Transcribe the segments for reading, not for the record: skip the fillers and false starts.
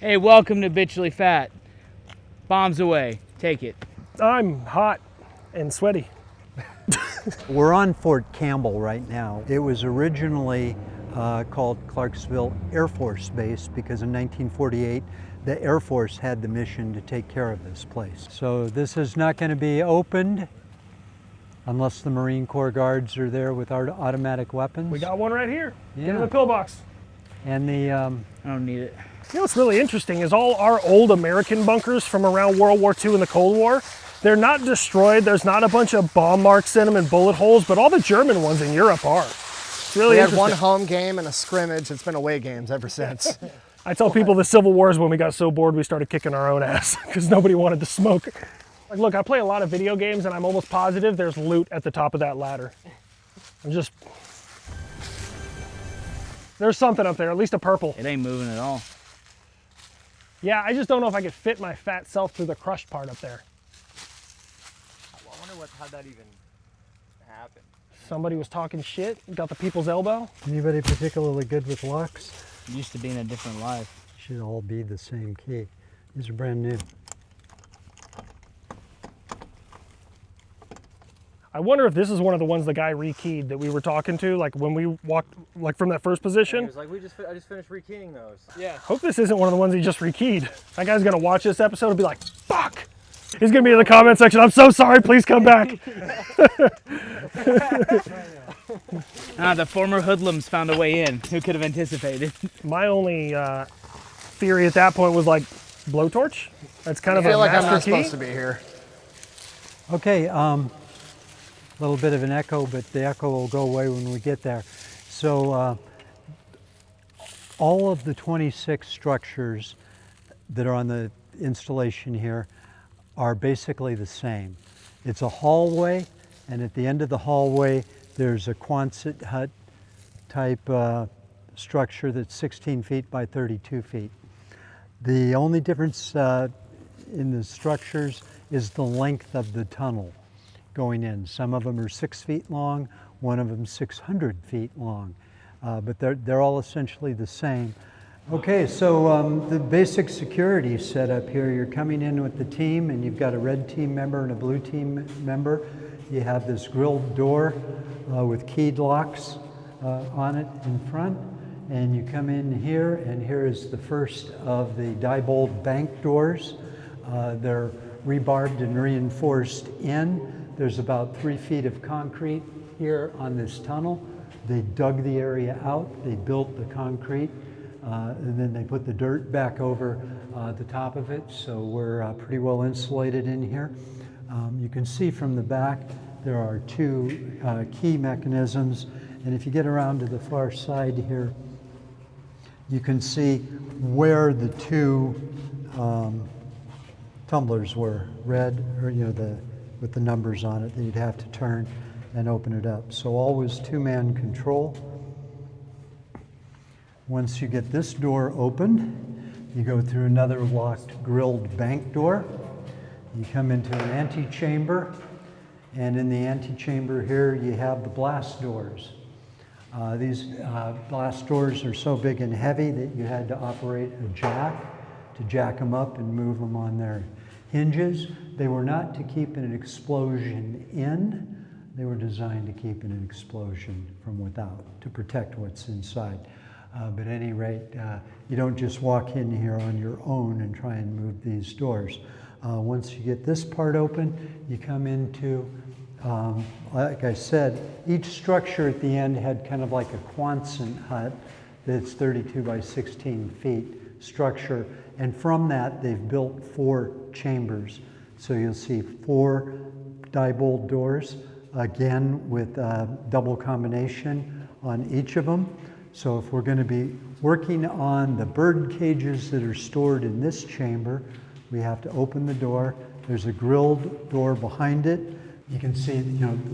Hey, welcome to Bitchly Fat. Bombs away. Take it. I'm hot and sweaty. We're on Fort Campbell right now. It was originally called Clarksville Air Force Base because in 1948 the Air Force had the mission to take care of this place. So this is not going to be opened unless the Marine Corps guards are there with our automatic weapons. We got one right here. Yeah. Get in the pillbox. And the I don't need it. You know what's really interesting is all our old American bunkers from around World War II and the Cold War, they're not destroyed. There's not a bunch of bomb marks in them and bullet holes, but all the German ones in Europe are. It's really We had interesting. one home game and a scrimmage. It's been away games ever since. I tell people the Civil War is when we got so bored we started kicking our own ass because nobody wanted to smoke. Like, look, I play a lot of video games and I'm almost positive there's loot at the top of that ladder. There's something up there, at least a purple. It ain't moving at all. Yeah, I just don't know if I could fit my fat self through the crushed part up there. I wonder how that even happened. Somebody was talking shit, got the people's elbow. anybody particularly good with locks? Used to be in a different life. Should all be the same key. These are brand new. I wonder if this is one of the ones the guy rekeyed that we were talking to, like when we walked like from that first He position. was like, I just finished rekeying those. Yeah. Hope this isn't one of the ones he just rekeyed. That guy's gonna watch this episode and be like, fuck! He's gonna be in the comment section, I'm so sorry, please come back. The former hoodlums found a way in. Who could have anticipated? My only theory at that point was like, blowtorch? That's kind I of a feel like I'm master not key. supposed to be here. Okay, a little bit of an echo, but the echo will go away when we get there. So all of the 26 structures that are on the installation here are basically the same. It's a hallway, and at the end of the hallway there's a Quonset hut type structure that's 16 feet by 32 feet. The only difference in the structures is the length of the tunnel going in. Some of them are 6 feet long, one of them 600 feet long, but they're all essentially the same. Okay, so the basic security setup here, you're coming in with the team and you've got a red team member and a blue team member. You have this grilled door with keyed locks on it in front, and you come in here, and here is the first of the die-bolt bank doors. They're rebarbed and reinforced in. There's about 3 feet of concrete here on this tunnel. They dug the area out, they built the concrete, and then they put the dirt back over the top of it, so we're pretty well insulated in here. You can see from the back there are 2 key mechanisms, and if you get around to the far side here, you can see where the 2 tumblers were, red, or with the numbers on it that you'd have to turn and open it up. So always 2-man control. Once you get this door opened, you go through another locked grilled bank door. You come into an antechamber, and in the antechamber here you have the blast doors. These blast doors are so big and heavy that you had to operate a jack to jack them up and move them on their hinges. They were not to keep an explosion in, they were designed to keep an explosion from without, to protect what's inside. But at any rate, you don't just walk in here on your own and try and move these doors. Once you get this part open, you come into, like I said, each structure at the end had kind of like a Quonset hut that's 32 by 16 feet structure. And from that, they've built 4 chambers. So you'll see 4 die-bolt doors, again with double combination on each of them. So if we're going to be working on the bird cages that are stored in this chamber, we have to open the door. There's a grilled door behind it. You can see,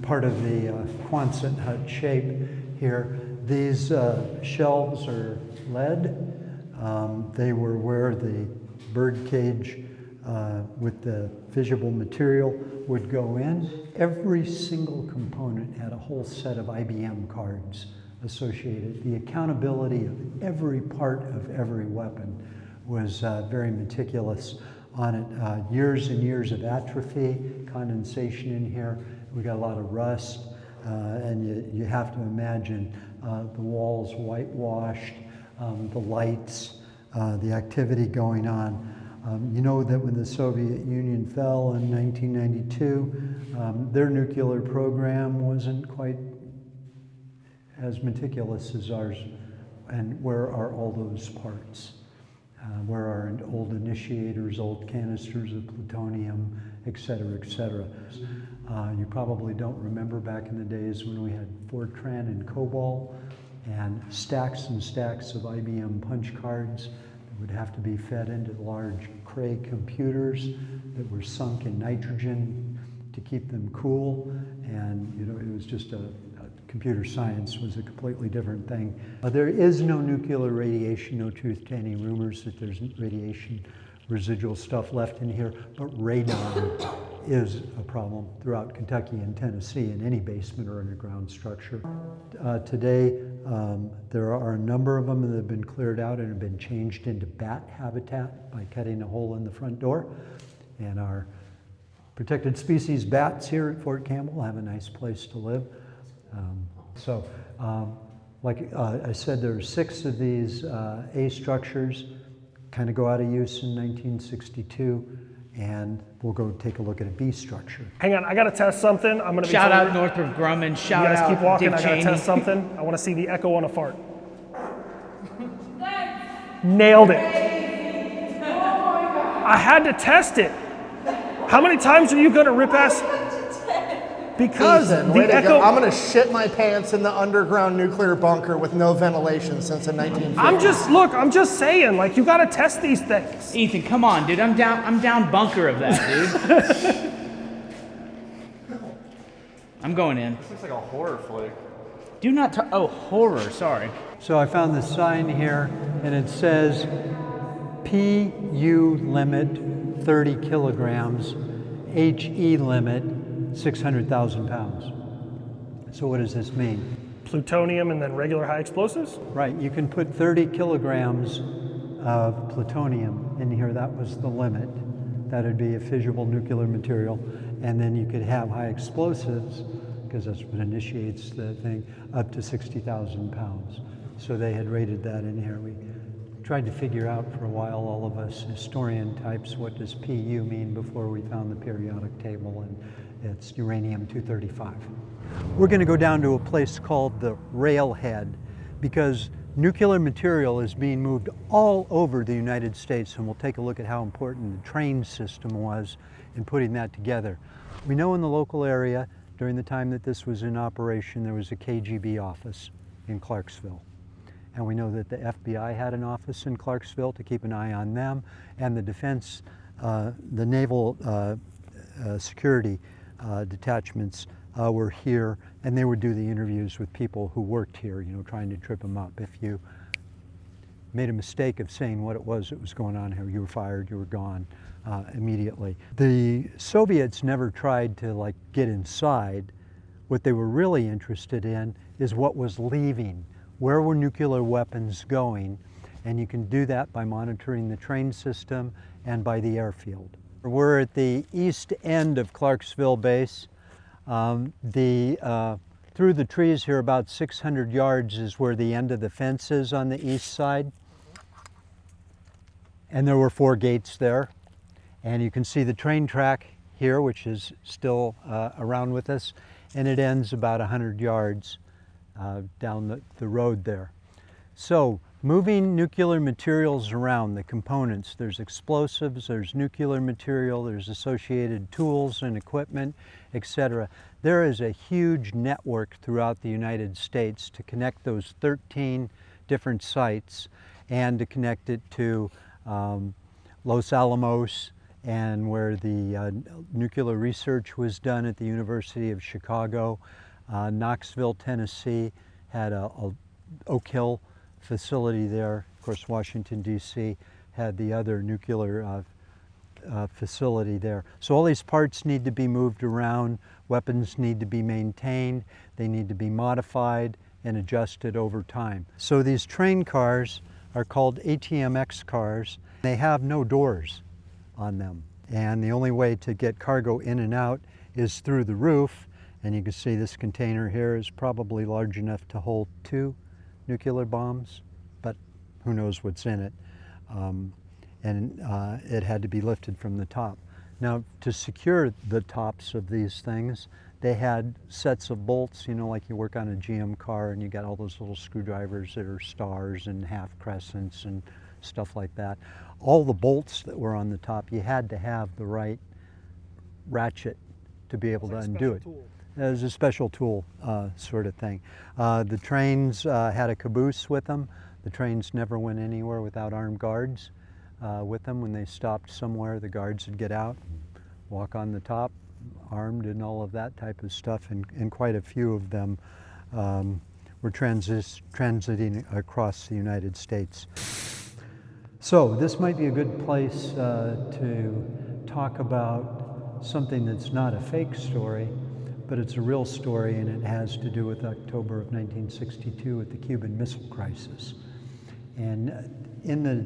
part of the Quonset hut shape here. These shelves are lead. They were where the bird cage with the visible material would go in. Every single component had a whole set of IBM cards associated. The accountability of every part of every weapon was very meticulous on it. Years and years of atrophy, condensation in here. We got a lot of rust, and you have to imagine the walls whitewashed, the lights, the activity going on. You know that when the Soviet Union fell in 1992, their nuclear program wasn't quite as meticulous as ours. And where are all those parts? Where are old initiators, old canisters of plutonium, et cetera, et cetera. You probably don't remember back in the days when we had Fortran and COBOL and stacks and stacks of IBM punch cards that would have to be fed into large Cray computers that were sunk in nitrogen to keep them cool. And you know, it was just computer science was a completely different thing. There is no nuclear radiation, no truth to any rumors that there's radiation residual stuff left in here, but radon is a problem throughout Kentucky and Tennessee in any basement or underground structure. Today, there are a number of them that have been cleared out and have been changed into bat habitat by cutting a hole in the front door. And our protected species bats here at Fort Campbell have a nice place to live. Like I said, there are 6 of these A structures, kind of go out of use in 1962, and we'll go take a look at a B structure. Hang on, I gotta test something. I'm gonna be Shout out Northrop Grumman. Shout out You guys keep walking, Dick I gotta Cheney. test something. I wanna see the echo on a fart. Nailed it. I had to test it. How many times are you gonna rip ass? Because Ethan, the way to echo. go. I'm gonna shit my pants in the underground nuclear bunker with no ventilation since the 1950s. I'm just saying, like, you gotta test these things. Ethan, come on, dude. I'm down bunker of that, dude. I'm going in. This looks like a horror flick. Do not talk. Oh, horror. Sorry. So I found the sign here, and it says PU limit 30 kilograms, HE limit 600,000 pounds. So what does this mean? Plutonium and then regular high explosives? Right, you can put 30 kilograms of plutonium in here. That was the limit. That would be a fissionable nuclear material. And then you could have high explosives, because that's what initiates the thing, up to 60,000 pounds. So they had rated that in here. We tried to figure out for a while, all of us historian types, what does PU mean before we found the periodic table, and it's uranium-235. We're going to go down to a place called the Railhead because nuclear material is being moved all over the United States, and we'll take a look at how important the train system was in putting that together. We know in the local area, during the time that this was in operation, there was a KGB office in Clarksville. And we know that the FBI had an office in Clarksville to keep an eye on them, and the defense, the naval security detachments were here, and they would do the interviews with people who worked here, you know, trying to trip them up. If you made a mistake of saying what it was that was going on here, you were fired, you were gone immediately. The Soviets never tried to like get inside. What they were really interested in is what was leaving. Where were nuclear weapons going? And you can do that by monitoring the train system and by the airfield. We're at the east end of Clarksville Base. Through the trees here, about 600 yards is where the end of the fence is on the east side. And there were 4 gates there. And you can see the train track here, which is still around with us. And it ends about 100 yards down the road there. So moving nuclear materials around, the components, there's explosives, there's nuclear material, there's associated tools and equipment, etc. There is a huge network throughout the United States to connect those 13 different sites and to connect it to Los Alamos, and where the nuclear research was done at the University of Chicago. Knoxville, Tennessee had a Oak Hill facility there. Of course, Washington, D.C. had the other nuclear facility there. So all these parts need to be moved around, weapons need to be maintained, they need to be modified and adjusted over time. So these train cars are called ATMX cars, They have no doors on them, and the only way to get cargo in and out is through the roof. And you can see this container here is probably large enough to hold 2 nuclear bombs, but who knows what's in it. It had to be lifted from the top. Now, to secure the tops of these things, they had sets of bolts, you know, like you work on a GM car and you got all those little screwdrivers that are stars and half crescents and stuff like that. All the bolts that were on the top, you had to have the right ratchet to be able to undo it. It was a special tool sort of thing. The trains had a caboose with them. The trains never went anywhere without armed guards with them. When they stopped somewhere, the guards would get out, walk on the top, armed and all of that type of stuff, and quite a few of them were transiting across the United States. So this might be a good place to talk about something that's not a fake story, but it's a real story, and it has to do with October of 1962 with the Cuban Missile Crisis. And in the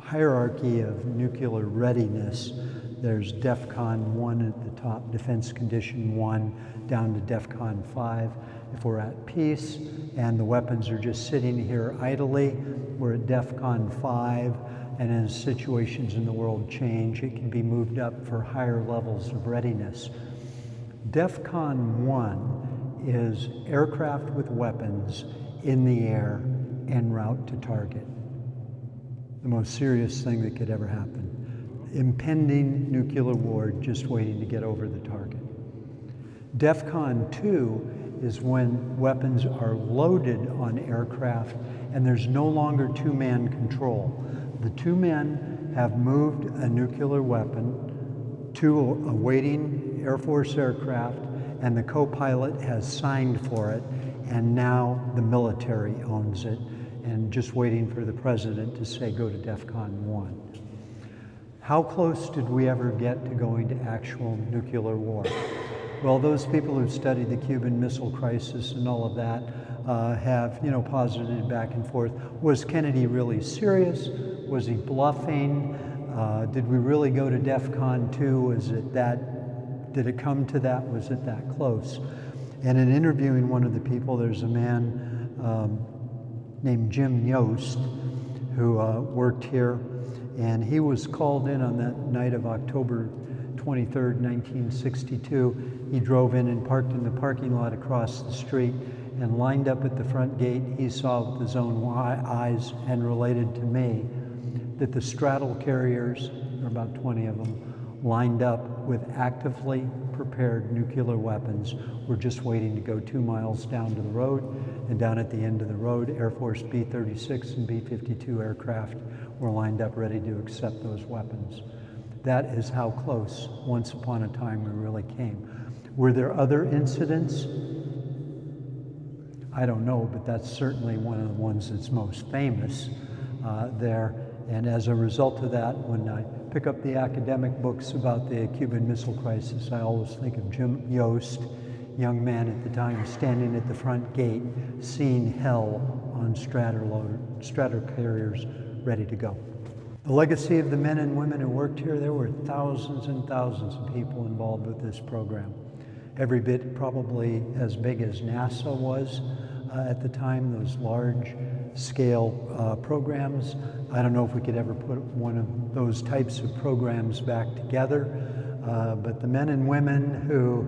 hierarchy of nuclear readiness, there's DEFCON 1 at the top, Defense Condition 1, down to DEFCON 5 if we're at peace, and the weapons are just sitting here idly. We're at DEFCON 5, and as situations in the world change, it can be moved up for higher levels of readiness. DEFCON 1 is aircraft with weapons in the air en route to target. The most serious thing that could ever happen. Impending nuclear war just waiting to get over the target. DEFCON 2 is when weapons are loaded on aircraft and there's no longer two-man control. The 2 men have moved a nuclear weapon to a waiting Air Force aircraft, and the co-pilot has signed for it, and now the military owns it, and just waiting for the president to say go to DEFCON 1. How close did we ever get to going to actual nuclear war? Well, those people who've studied the Cuban Missile Crisis and all of that have, posited back and forth. Was Kennedy really serious? Was he bluffing? Did we really go to DEFCON 2? Did it come to that? Was it that close? And in interviewing one of the people, there's a man named Jim Yost who worked here, and he was called in on that night of October 23rd, 1962. He drove in and parked in the parking lot across the street and lined up at the front gate. He saw with his own eyes and related to me that the straddle carriers, there were about 20 of them, lined up with actively prepared nuclear weapons. We're just waiting to go 2 miles down to the road, and down at the end of the road, Air Force B-36 and B-52 aircraft were lined up ready to accept those weapons. That is how close, once upon a time, we really came. Were there other incidents? I don't know, but that's certainly one of the ones that's most famous there. And as a result of that, when I pick up the academic books about the Cuban Missile Crisis, I always think of Jim Yost, young man at the time, standing at the front gate, seeing hell on straddle carriers ready to go. The legacy of the men and women who worked here, there were thousands and thousands of people involved with this program. Every bit probably as big as NASA was at the time, those large scale programs. I don't know if we could ever put one of those types of programs back together, but the men and women who,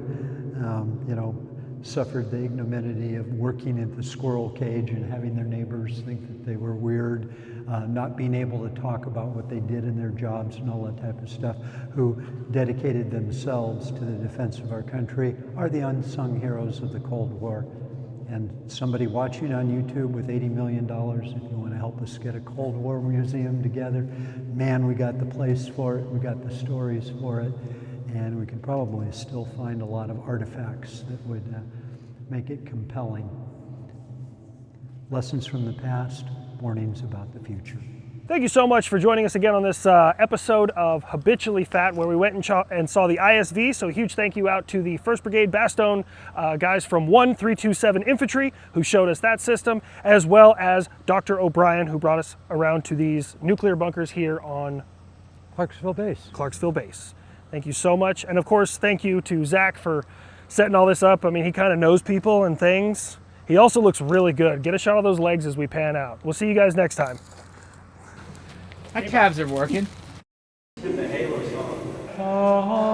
suffered the ignominy of working at the squirrel cage and having their neighbors think that they were weird, not being able to talk about what they did in their jobs and all that type of stuff, who dedicated themselves to the defense of our country, are the unsung heroes of the Cold War. And somebody watching on YouTube with $80 million, if you want to help us get a Cold War museum together, man, we got the place for it, we got the stories for it, and we could probably still find a lot of artifacts that would make it compelling. Lessons from the past, warnings about the future. Thank you so much for joining us again on this episode of Habitually Fat, where we went and saw the ISV. So a huge thank you out to the 1st Brigade Bastogne guys from 1327 Infantry who showed us that system, as well as Dr. O'Brien, who brought us around to these nuclear bunkers here on Clarksville Base. Clarksville Base. Thank you so much. And of course, thank you to Zach for setting all this up. I mean, he kind of knows people and things. He also looks really good. Get a shot of those legs as we pan out. We'll see you guys next time. My calves are working. Oh.